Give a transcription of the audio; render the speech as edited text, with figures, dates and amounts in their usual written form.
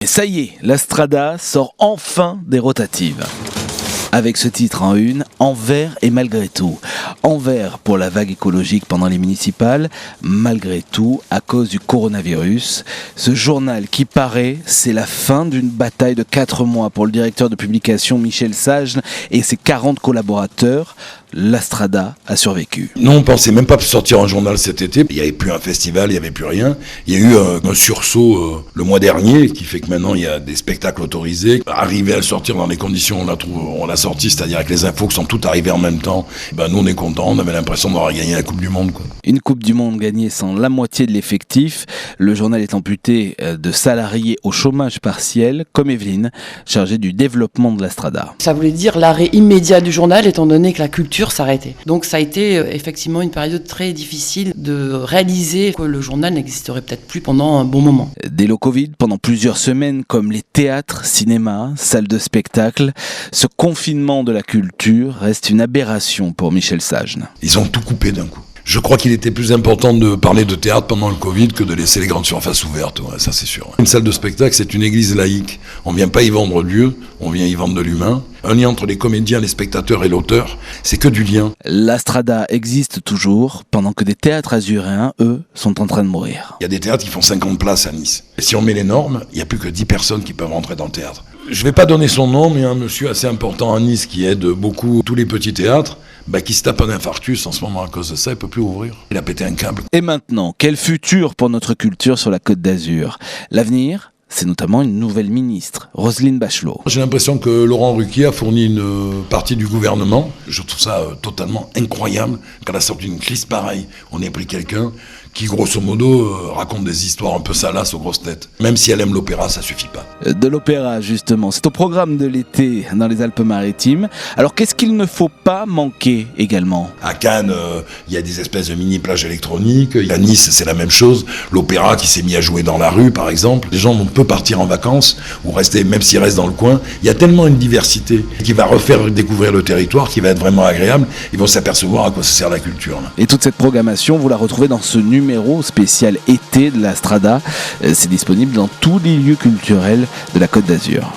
Et ça y est, la Strada sort enfin des rotatives. Avec ce titre en une, Envers et malgré tout. Envers pour la vague écologique pendant les municipales, malgré tout à cause du coronavirus. Ce journal qui paraît, c'est la fin d'une bataille de 4 mois pour le directeur de publication Michel Sagenes et ses 40 collaborateurs. La Strada a survécu. Non, on pensait même pas sortir un journal cet été. Il n'y avait plus un festival, il n'y avait plus rien. Il y a eu un sursaut le mois dernier qui fait que maintenant il y a des spectacles autorisés. Arriver à le sortir dans les conditions on l'a sorti, c'est-à-dire avec les infos qui sont toutes arrivées en même temps. Nous on est contents, on avait l'impression d'avoir gagné la Coupe du Monde, quoi. Une Coupe du Monde gagnée sans la moitié de l'effectif. Le journal est amputé de salariés au chômage partiel, comme Evelyne, chargée du développement de la Strada. Ça voulait dire l'arrêt immédiat du journal étant donné que la culture s'arrêtait. Donc ça a été effectivement une période très difficile de réaliser que le journal n'existerait peut-être plus pendant un bon moment. Dès le Covid, pendant plusieurs semaines, comme les théâtres, cinémas, salles de spectacle, ce confinement de la culture reste une aberration pour Michel Sagenes. Ils ont tout coupé d'un coup. Je crois qu'il était plus important de parler de théâtre pendant le Covid que de laisser les grandes surfaces ouvertes, ouais, ça c'est sûr. Une salle de spectacle, c'est une église laïque. On vient pas y vendre Dieu, on vient y vendre de l'humain. Un lien entre les comédiens, les spectateurs et l'auteur, c'est que du lien. La Strada existe toujours, pendant que des théâtres azuréens, eux, sont en train de mourir. Il y a des théâtres qui font 50 places à Nice. Et si on met les normes, il n'y a plus que 10 personnes qui peuvent rentrer dans le théâtre. Je vais pas donner son nom, mais un monsieur assez important à Nice qui aide beaucoup tous les petits théâtres, qui se tape un infarctus en ce moment à cause de ça, il peut plus ouvrir. Il a pété un câble. Et maintenant, quel futur pour notre culture sur la Côte d'Azur ? L'avenir ? C'est notamment une nouvelle ministre, Roselyne Bachelot. J'ai l'impression que Laurent Ruquier a fourni une partie du gouvernement. Je trouve ça totalement incroyable qu'à la sortie d'une crise pareille, on ait pris quelqu'un qui, grosso modo, raconte des histoires un peu salaces aux grosses têtes. Même si elle aime l'opéra, ça suffit pas. De l'opéra, justement. C'est au programme de l'été dans les Alpes-Maritimes. Alors, qu'est-ce qu'il ne faut pas manquer également ? À Cannes, il y a des espèces de mini-plages électroniques. À Nice, c'est la même chose. L'opéra qui s'est mis à jouer dans la rue, par exemple. Les gens vont peu partir en vacances ou rester, même s'ils restent dans le coin. Il y a tellement une diversité qui va refaire découvrir le territoire, qui va être vraiment agréable. Ils vont s'apercevoir à quoi ça sert la culture, là. Et toute cette programmation, vous la retrouvez dans ce numéro spécial été de la Strada. C'est disponible dans tous les lieux culturels de la Côte d'Azur.